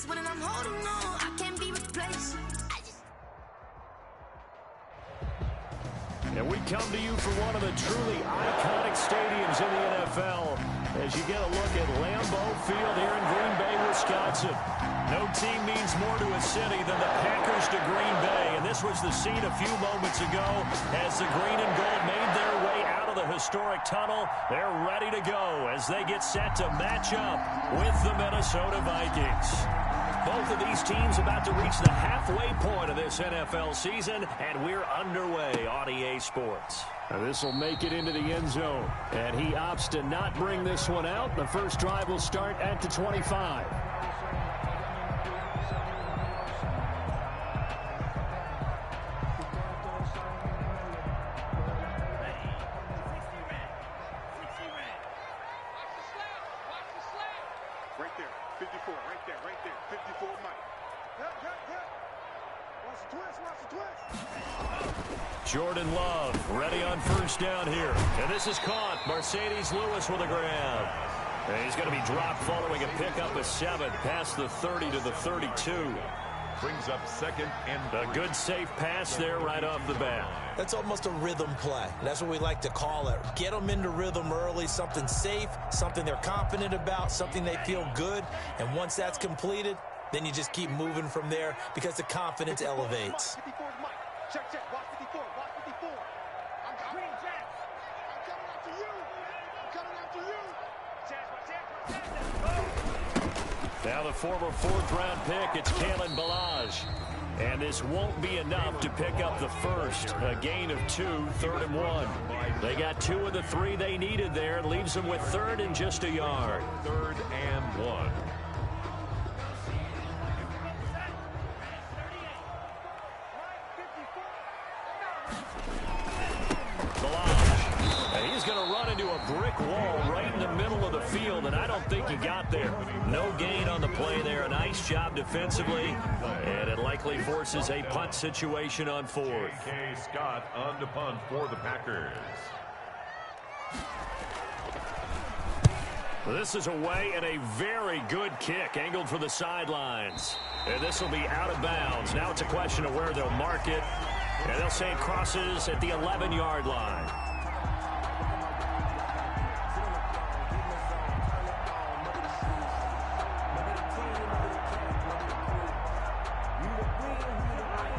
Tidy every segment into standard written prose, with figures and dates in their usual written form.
this one and I'm holding on. I can't be replaced. And we come to you from one of the truly iconic stadiums in the NFL as you get a look at Lambeau Field here in Green Bay, Wisconsin. No team means more to a city than the Packers to Green Bay, and this was the scene a few moments ago as the green and gold made their way out of the historic tunnel. They're ready to go as they get set to match up with the Minnesota Vikings. Both of these teams about to reach the halfway point of this NFL season, and we're underway on EA Sports. This will make it into the end zone, and he opts to not bring this one out. The first drive will start at the 25. Jordan Love ready on first down here. And this is caught. Mercedes Lewis with a grab. And he's going to be dropped following a pickup of 7 past the 30 to the 32. Brings up second and a good safe pass there right off the bat. That's almost a rhythm play. That's what we like to call it. Get them into rhythm early, something safe, something they're confident about, something they feel good. And once that's completed, then you just keep moving from there because the confidence elevates. Check, check. Watch 54. Watch 54. I'm coming after you. I'm coming after you. Now the former 4th-round pick, it's Kalen Ballage. And this won't be enough to pick up the first. A gain of 2, 3rd and 1. They got 2 of the 3 they needed there. Leaves them with 3rd and just a yard. 3rd and 1. He's going to run into a brick wall right in the middle of the field, and I don't think he got there. No gain on the play there. A nice job defensively, and it likely forces a punt situation on 4th. J.K. Scott on the punt for the Packers. This is away and a very good kick angled for the sidelines. And this will be out of bounds. Now it's a question of where they'll mark it, and they'll say it crosses at the 11-yard line.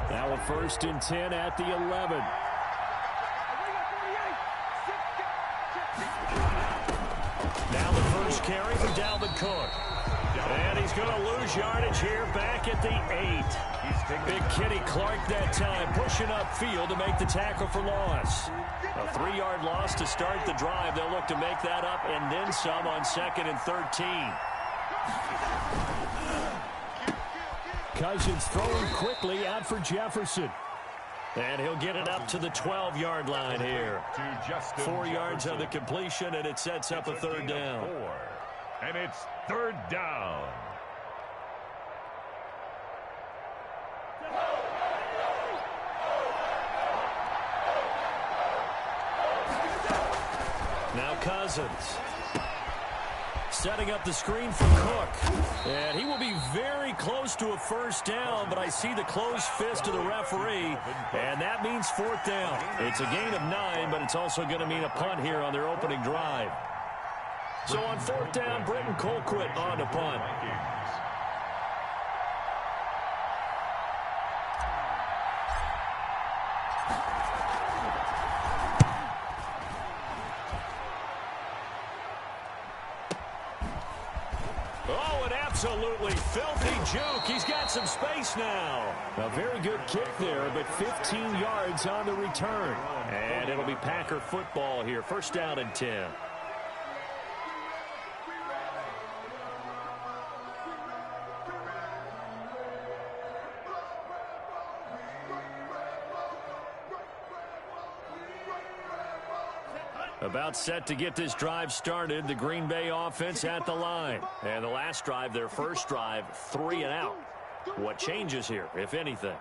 Now a 1st and 10 at the 11. Now the first carry for Dalvin Cook. And he's going to lose yardage here back at the 8. Big Kitty Clark that time pushing upfield to make the tackle for loss. A 3-yard loss to start the drive. They'll look to make that up and then some on 2nd and 13. Cousins throwing quickly out for Jefferson. And he'll get it up to the 12-yard line here. 4 yards on the completion, and it sets up a 3rd down. And it's 3rd down. Now Cousins. Setting up the screen for Cook. And he will be very close to a 1st down, but I see the closed fist of the referee, and that means 4th down. It's a gain of 9, but it's also going to mean a punt here on their opening drive. So on 4th down, Britton Colquitt on the punt. Oh, an absolutely filthy juke. He's got some space now. A very good kick there, but 15 yards on the return. And it'll be Packer football here. 1st down and 10. About set to get this drive started. The Green Bay offense at the line. And the last drive, their first drive, 3 and out. What changes here, if anything?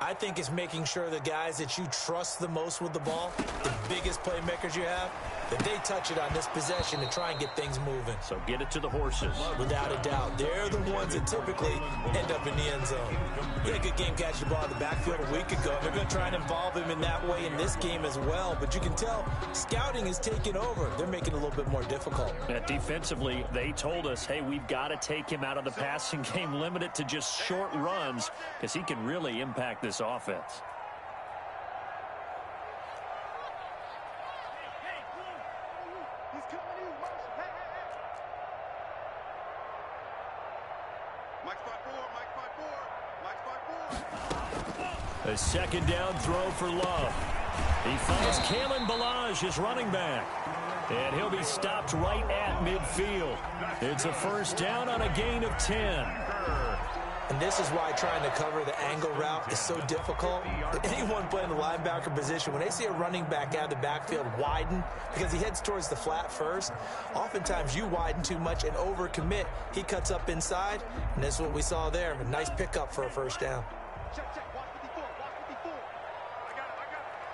I think it's making sure the guys that you trust the most with the ball, the biggest playmakers you have, that they touch it on this possession to try and get things moving. So get it to the horses. Without a doubt. They're the ones that typically end up in the end zone. He had a good game catching the ball in the backfield a week ago. They're going to try and involve him in that way in this game as well. But you can tell scouting is taking over. They're making it a little bit more difficult. Defensively, they told us, hey, we've got to take him out of the passing game, limit it to just short runs, because he can really impact this offense. A second down throw for Love. He finds Kalen Ballage, his running back. And he'll be stopped right at midfield. It's a first down on a gain of 10. And this is why trying to cover the angle route is so difficult. Anyone playing the linebacker position, when they see a running back out of the backfield widen, because he heads towards the flat first, oftentimes you widen too much and overcommit. He cuts up inside, and this is what we saw there. A nice pickup for a first down. Check, check, watch 54, watch 54. I got it.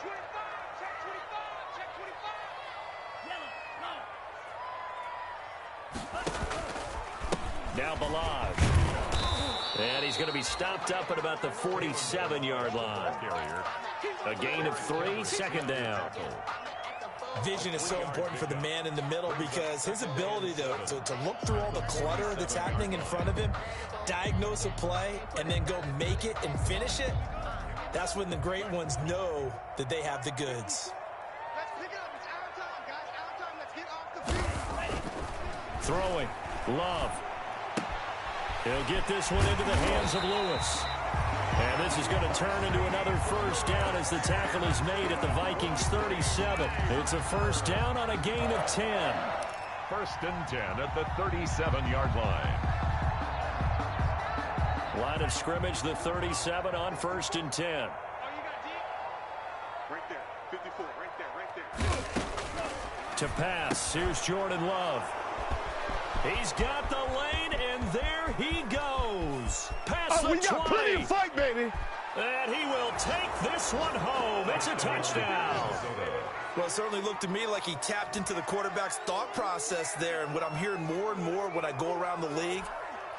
25, check 25, check 25. Now Ballage. And he's going to be stopped up at about the 47-yard line. A gain of 3, second down. Vision is so important for the man in the middle because his ability to look through all the clutter that's happening in front of him, diagnose a play, and then go make it and finish it, that's when the great ones know that they have the goods. Let's pick it up. It's our time, guys. Our time. Let's get off the field. Throwing. Love. He'll get this one into the hands of Lewis. And this is going to turn into another first down as the tackle is made at the Vikings 37. It's a first down on a gain of 10. First and 10 at the 37-yard line. Line of scrimmage, the 37 on first and 10. Oh, you got deep? Right there. 54. Right there. To pass, here's Jordan Love. He's got the lane, and there he goes. Past the 20. We got plenty of fight, baby. And he will take this one home. It's a touchdown. Well, it certainly looked to me like he tapped into the quarterback's thought process there. And what I'm hearing more and more when I go around the league,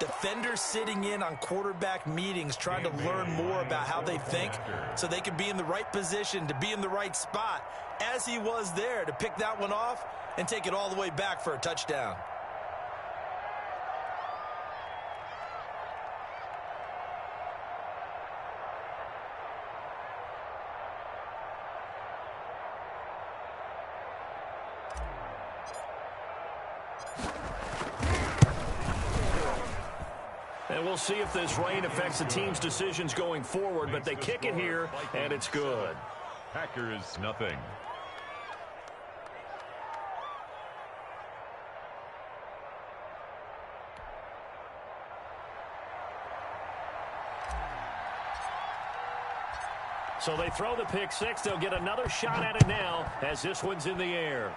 defenders sitting in on quarterback meetings trying to learn more about how they think so they can be in the right position to be in the right spot, as he was there to pick that one off and take it all the way back for a touchdown. And we'll see if this rain affects the team's decisions going forward, but they kick it here, and it's good. Packers, nothing. So they throw the pick six. They'll get another shot at it now as this one's in the air.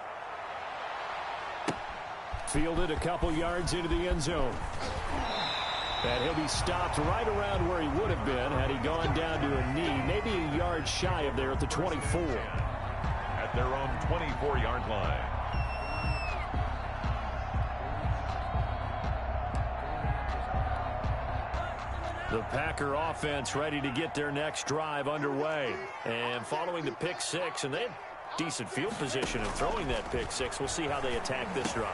Fielded a couple yards into the end zone. And he'll be stopped right around where he would have been had he gone down to a knee, maybe a yard shy of there at the 24. At their own 24-yard line. The Packer offense ready to get their next drive underway. And following the pick six, and they had decent field position in throwing that pick six. We'll see how they attack this drive.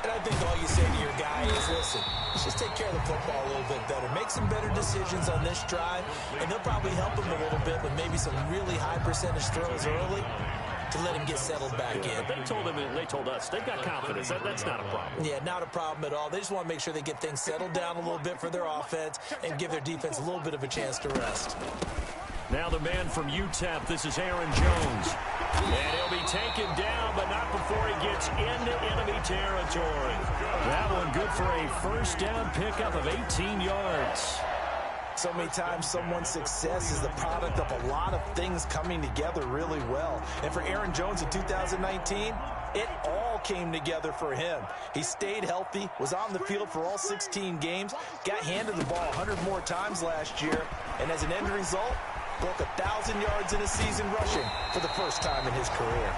And I think all you say to your guy is, listen, let's just take care of the football a little bit better. Make some better decisions on this drive, and they'll probably help him a little bit with maybe some really high percentage throws early to let him get settled back in. But they told him, and they told us, they've got confidence. That's not a problem. Yeah, not a problem at all. They just want to make sure they get things settled down a little bit for their offense and give their defense a little bit of a chance to rest. Now the man from UTEP, this is Aaron Jones. And he'll be taken down, but not before he gets into enemy territory. That one good for a first down pickup of 18 yards. So many times someone's success is the product of a lot of things coming together really well. And for Aaron Jones in 2019, it all came together for him. He stayed healthy, was on the field for all 16 games, got handed the ball 100 more times last year, and as an end result, broke 1,000 yards in a season rushing for the first time in his career.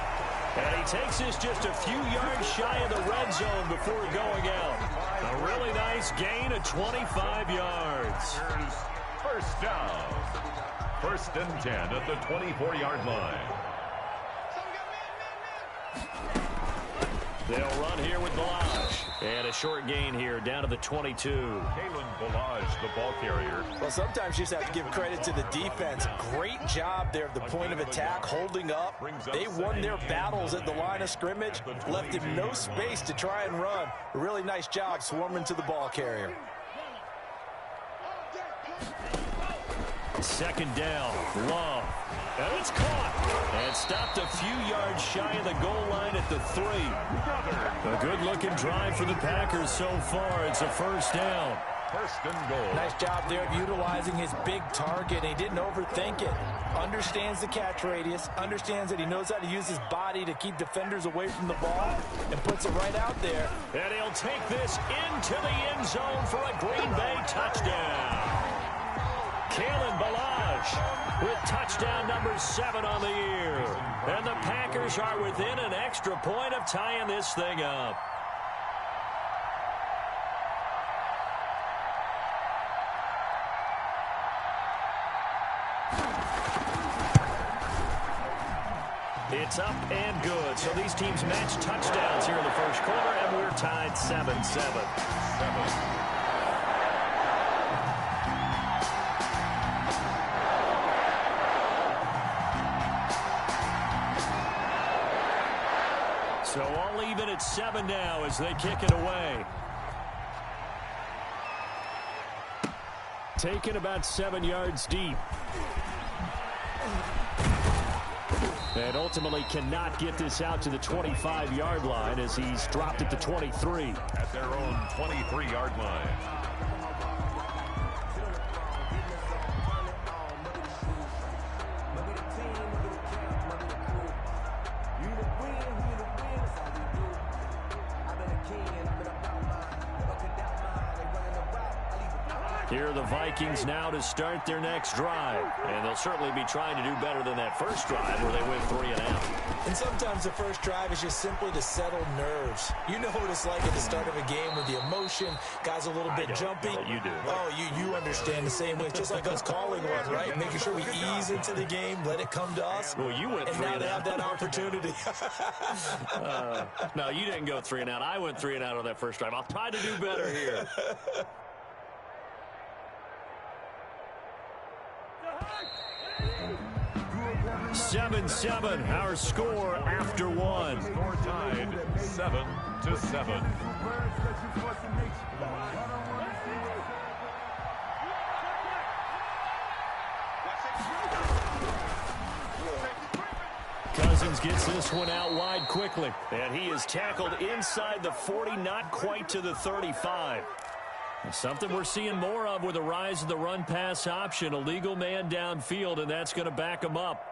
And he takes this just a few yards shy of the red zone before going out. A really nice gain of 25 yards. Here's first down. 1st and 10 at the 24-yard line. They'll run here with Balaj. And a short gain here down to the 22. Kalen Balaj, the ball carrier. Well, sometimes you just have to give credit to the defense. Great job there at the point of attack, holding up. They won their battles at the line of scrimmage, left him no space to try and run. A really nice job swarming to the ball carrier. 2nd down, Love. And it's caught. And stopped a few yards shy of the goal line at the 3. A good-looking drive for the Packers so far. It's a 1st down. 1st and goal. Nice job there of utilizing his big target. He didn't overthink it. Understands the catch radius. Understands that he knows how to use his body to keep defenders away from the ball. And puts it right out there. And he'll take this into the end zone for a Green Bay touchdown. Kalen Balaj with touchdown number 7 on the year. And the Packers are within an extra point of tying this thing up. It's up and good. So these teams match touchdowns here in the first quarter, and we're tied 7-7. So all even at 7 now as they kick it away. Taken about 7 yards deep. And ultimately cannot get this out to the 25-yard line as he's dropped at the 23. At their own 23-yard line. Here are the Vikings now to start their next drive. And they'll certainly be trying to do better than that first drive where they went 3 and out. And sometimes the first drive is just simply to settle nerves. You know what it's like at the start of a game with the emotion. Guys a little bit jumpy. You do. Oh, you understand the same way. It's just like us calling one, right? Making sure we ease into the game, let it come to us. Well, you went 3 and out. And now they have that opportunity. No, you didn't go 3 and out. I went 3 and out on that first drive. I'll try to do better here. 7-7, our score after 1. Score tied 7-7. Cousins gets this one out wide quickly. And he is tackled inside the 40, not quite to the 35. Something we're seeing more of with the rise of the run-pass option. A legal man downfield, and that's going to back him up.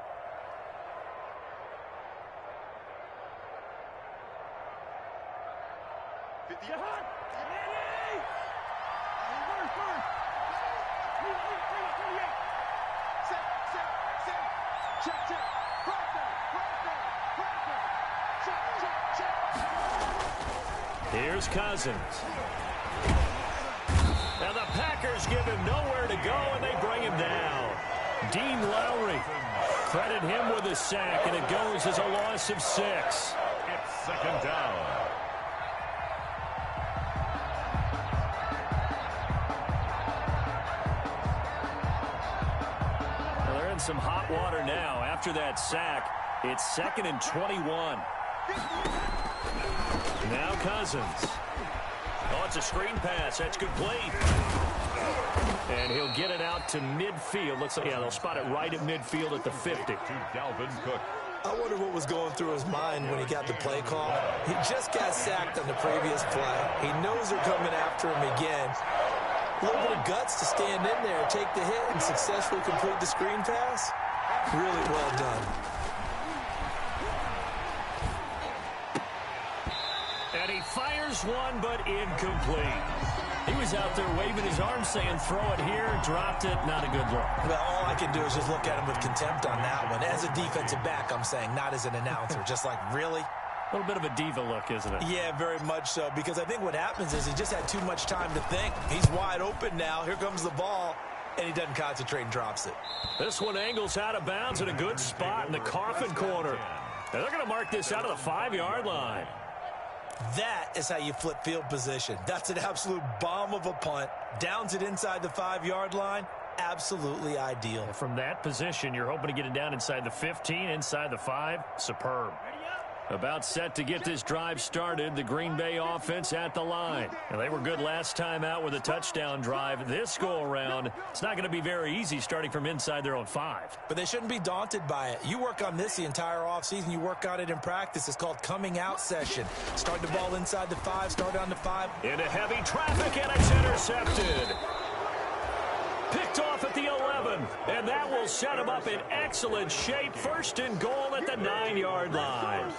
Here's Cousins. Now the Packers give him nowhere to go, and they bring him down. Dean Lowry, credit him with a sack, and it goes as a loss of 6. It's 2nd down. Well, they're in some hot water now. After that sack, it's 2nd and 21. Now Cousins. Oh, it's a screen pass. That's complete. And he'll get it out to midfield. Looks like, yeah, they'll spot it right at midfield at the 50. To Dalvin Cook. I wonder what was going through his mind when he got the play call. He just got sacked on the previous play. He knows they're coming after him again. A little bit of guts to stand in there, take the hit, and successfully complete the screen pass. Really well done. And he fires one, but incomplete. He was out there waving his arms saying, throw it here, dropped it, not a good look. Well, all I can do is just look at him with contempt on that one. As a defensive back, I'm saying, not as an announcer. Just like, really? A little bit of a diva look, isn't it? Yeah, very much so, because I think what happens is he just had too much time to think. He's wide open now. Here comes the ball, and he doesn't concentrate and drops it. This one angles out of bounds in a good spot in the coffin corner. And they're going to mark this out of the 5-yard line. That is how you flip field position. That's an absolute bomb of a punt. Downs it inside the 5-yard line. Absolutely ideal. From that position, you're hoping to get it down inside the 15, inside the 5. Superb. About set to get this drive started, the Green Bay offense at the line. And they were good last time out with a touchdown drive. This go-around, it's not going to be very easy starting from inside their own 5. But they shouldn't be daunted by it. You work on this the entire offseason. You work on it in practice. It's called coming out session. Start the ball inside the 5, start on the 5. Into heavy traffic, and it's intercepted. Picked off at the 11, and that will set him up in excellent shape. First and goal at the 9-yard line.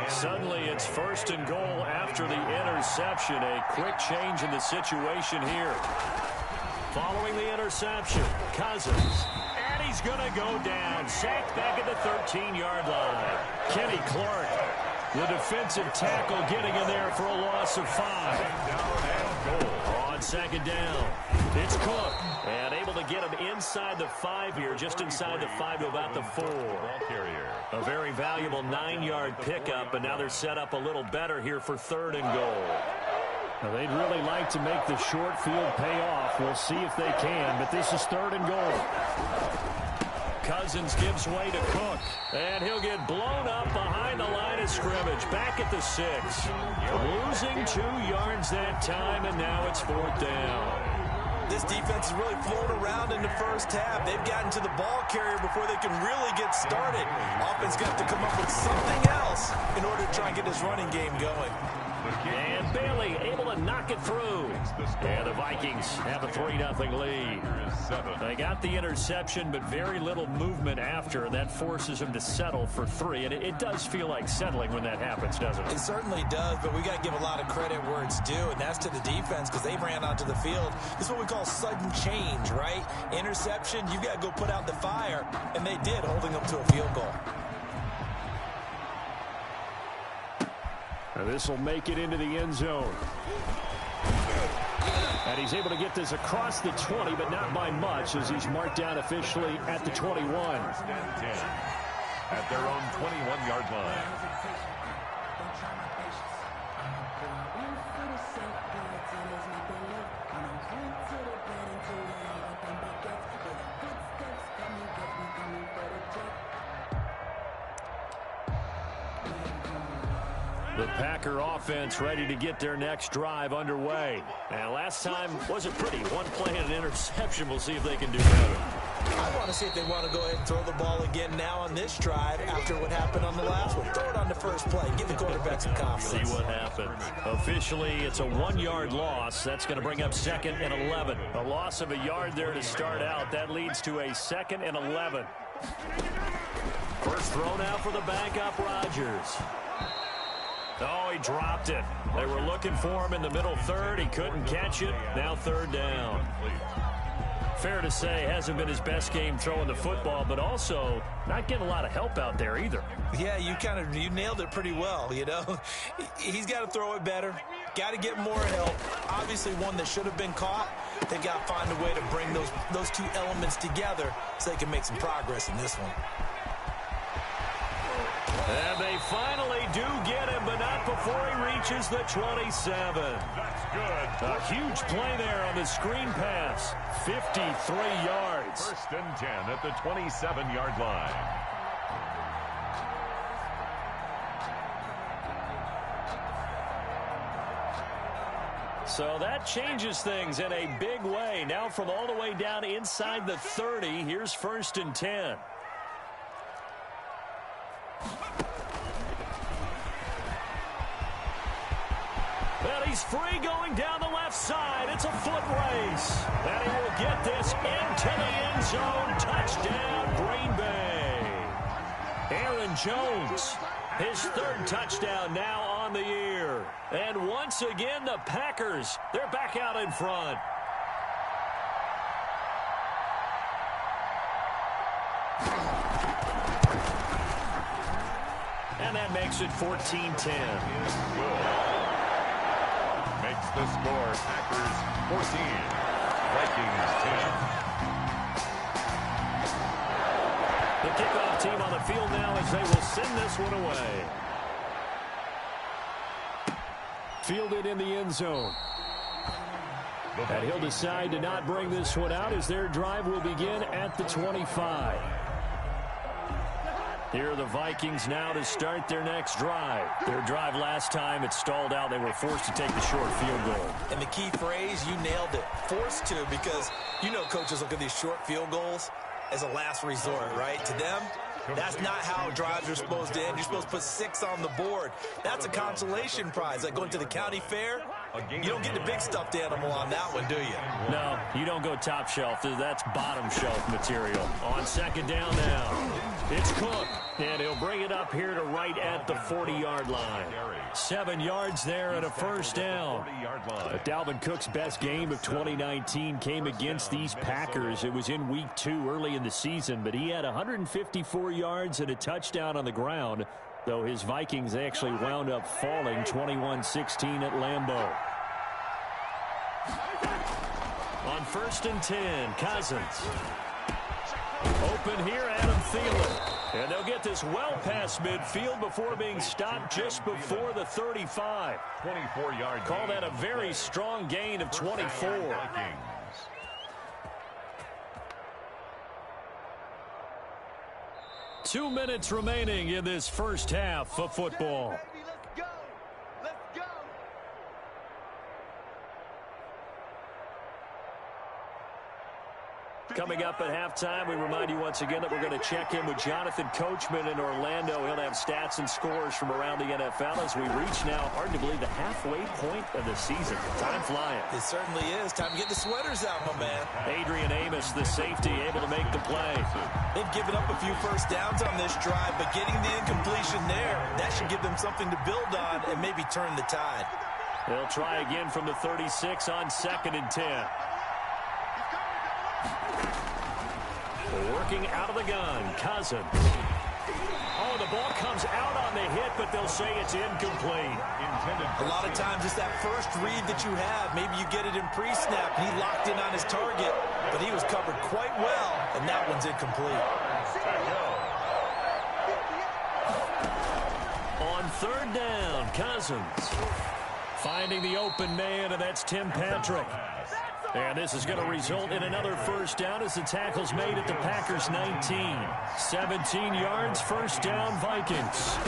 Suddenly it's first and goal after the interception. A quick change in the situation here. Following the interception, Cousins, and he's going to go down. Sacked back at the 13-yard line. Kenny Clark, the defensive tackle, getting in there for a loss of 5. On second down, it's Cook. And able to get him inside the 5 here, just inside the 5 to about the 4. A very valuable 9-yard pickup, and now they're set up a little better here for 3rd and goal. Now they'd really like to make the short field pay off. We'll see if they can, but this is 3rd and goal. Cousins gives way to Cook, and he'll get blown up behind the line of scrimmage, back at the 6. Losing 2 yards that time, and now it's 4th down. This defense is really flown around in the first half. They've gotten to the ball carrier before they can really get started. Offense got to come up with something else in order to try and get this running game going. And Bailey able to knock it through. And the Vikings have a 3-0 lead. They got the interception, but very little movement after. That forces them to settle for 3. And it does feel like settling when that happens, doesn't it? It certainly does, but we got to give a lot of credit where it's due, and that's to the defense because they ran onto the field. This is what we call sudden change, right? Interception, you got to go put out the fire, and they did, holding them to a field goal. Now this will make it into the end zone. And he's able to get this across the 20, but not by much, as he's marked down officially at the 21. At their own 21-yard line. The Packer offense ready to get their next drive underway. And last time wasn't pretty. One play and an interception. We'll see if they can do better. I want to see if they want to go ahead and throw the ball again now on this drive after what happened on the last one. Throw it on the first play. Give the quarterback some confidence. See what happens. Officially, it's a 1-yard loss. That's going to bring up 2nd and 11. A loss of a yard there to start out. That leads to a 2nd and 11. First throw now for the backup, Rodgers. Oh, he dropped it. They were looking for him in the middle third. He couldn't catch it. Now 3rd down. Fair to say, hasn't been his best game throwing the football, but also not getting a lot of help out there either. Yeah, you nailed it pretty well, you know. He's got to throw it better. Got to get more help. Obviously one that should have been caught. They got to find a way to bring those 2 elements together so they can make some progress in this one. And they finally do get him, but not before he reaches the 27. That's good. A huge play there on the screen pass. 53 yards. 1st and 10 at the 27-yard line. So that changes things in a big way. Now from all the way down inside the 30, here's 1st and 10. Well, he's free going down the left side. It's a foot race. And he will get this into the end zone. Touchdown, Green Bay. Aaron Jones, his 3rd touchdown now on the year. And once again, the Packers, they're back out in front. And that makes it 14-10. Makes the score Packers 14, Vikings 10. The kickoff team on the field now as they will send this one away. Fielded in the end zone. And he'll decide to not bring this one out as their drive will begin at the 25. Here are the Vikings now to start their next drive. Their drive last time, it stalled out. They were forced to take the short field goal. And the key phrase, you nailed it. Forced to, because you know coaches look at these short field goals as a last resort, right? To them, that's not how drives are supposed to end. You're supposed to put 6 on the board. That's a consolation prize. Like going to the county fair, you don't get the big stuffed animal on that one, do you? No, you don't go top shelf. That's bottom shelf material. On second down now, it's Cook. And he'll bring it up here to right at the 40-yard line. 7 yards there and a first down. But Dalvin Cook's best game of 2019 came against these Packers. It was in week 2 early in the season, but he had 154 yards and a touchdown on the ground, though his Vikings actually wound up falling 21-16 at Lambeau. On 1st and 10, Cousins. Open here, Adam Thielen. And they'll get this well past midfield before being stopped just before the 35. 24-yard. Call that a very strong gain of 24. 2 minutes remaining in this first half of football. Coming up at halftime, we remind you once again that we're going to check in with Jonathan Coachman in Orlando. He'll have stats and scores from around the NFL as we reach now, hard to believe, the halfway point of the season. Time flying. It certainly is. Time to get the sweaters out, my man. Adrian Amos, the safety, able to make the play. They've given up a few first downs on this drive, but getting the incompletion there, that should give them something to build on and maybe turn the tide. They'll try again from the 36 on 2nd and 10. Working out of the gun, Cousins. Oh, the ball comes out on the hit, but they'll say it's incomplete. A lot of times it's that first read that you have. Maybe you get it in pre-snap, and he locked in on his target, but he was covered quite well, and that one's incomplete. On 3rd down, Cousins. Finding the open man, and that's Tim Patrick. And this is going to result in another first down as the tackle's made at the Packers' 19. 17 yards, first down, Vikings.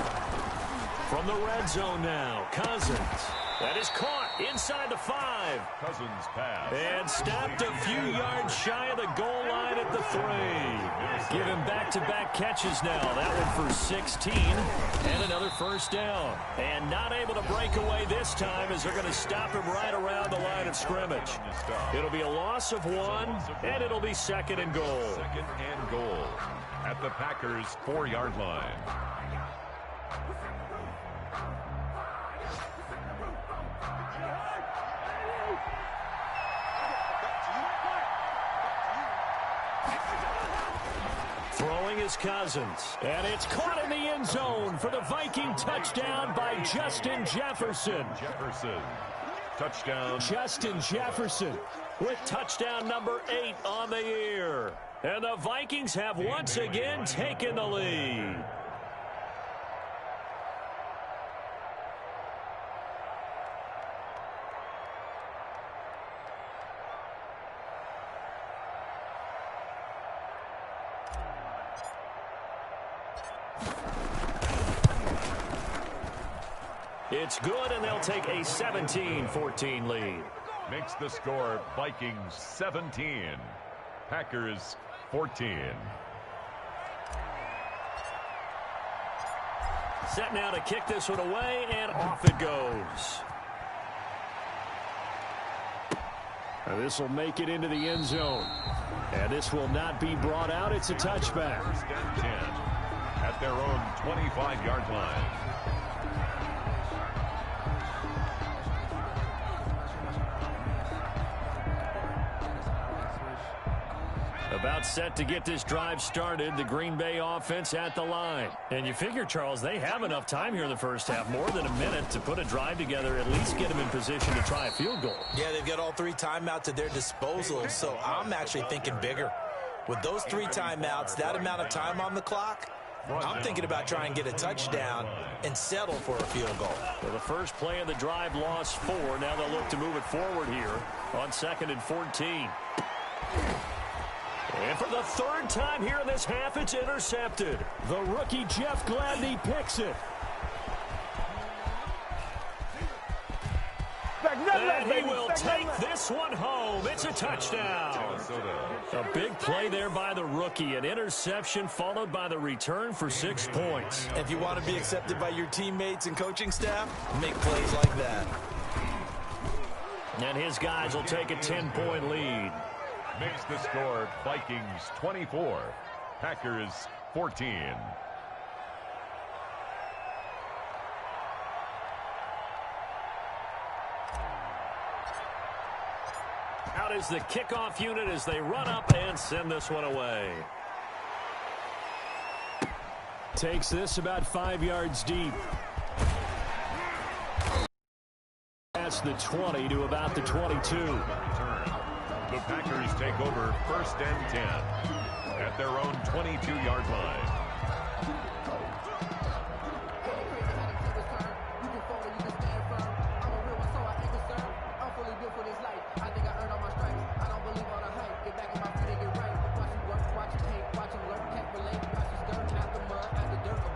From the red zone now, Cousins. That is caught inside the 5. Cousins pass. And stopped a few yards shy of the goal line at the 3. Give him back-to-back catches now. That one for 16. And another first down. And not able to break away this time as they're going to stop him right around the line of scrimmage. It'll be a loss of 1, and it'll be 2nd and goal. 2nd and goal at the Packers' 4-yard line. Throwing is Cousins. And it's caught in the end zone for the Viking touchdown by Justin Jefferson. Touchdown. Justin Jefferson with touchdown number 8 on the year. And the Vikings have once again taken the lead. It's good, and they'll take a 17-14 lead. Makes the score Vikings 17, Packers 14. Set now to kick this one away, and off it goes. And this will make it into the end zone. And this will not be brought out. It's a touchback. 1st and 10 at their own 25-yard line. About set to get this drive started. The Green Bay offense at the line. And you figure, Charles, they have enough time here in the first half, more than a minute, to put a drive together, at least get them in position to try a field goal. Yeah, they've got all 3 timeouts at their disposal, so I'm actually thinking bigger. With those 3 timeouts, that amount of time on the clock, I'm thinking about trying to get a touchdown and settle for a field goal. Well, the first play of the drive lost 4. Now they'll look to move it forward here on 2nd and 14. And for the 3rd time here in this half, it's intercepted. The rookie Jeff Gladney picks it. And he will take this one home. It's a touchdown. A big play there by the rookie. An interception followed by the return for 6 points. If you want to be accepted by your teammates and coaching staff, make plays like that. And his guys will take a 10-point lead. Makes the score Vikings 24, Packers 14. Out is the kickoff unit as they run up and send this one away. Takes this about 5 yards deep. Past the 20 to about the 22. The Packers take over 1st and 10 at their own 22-yard line.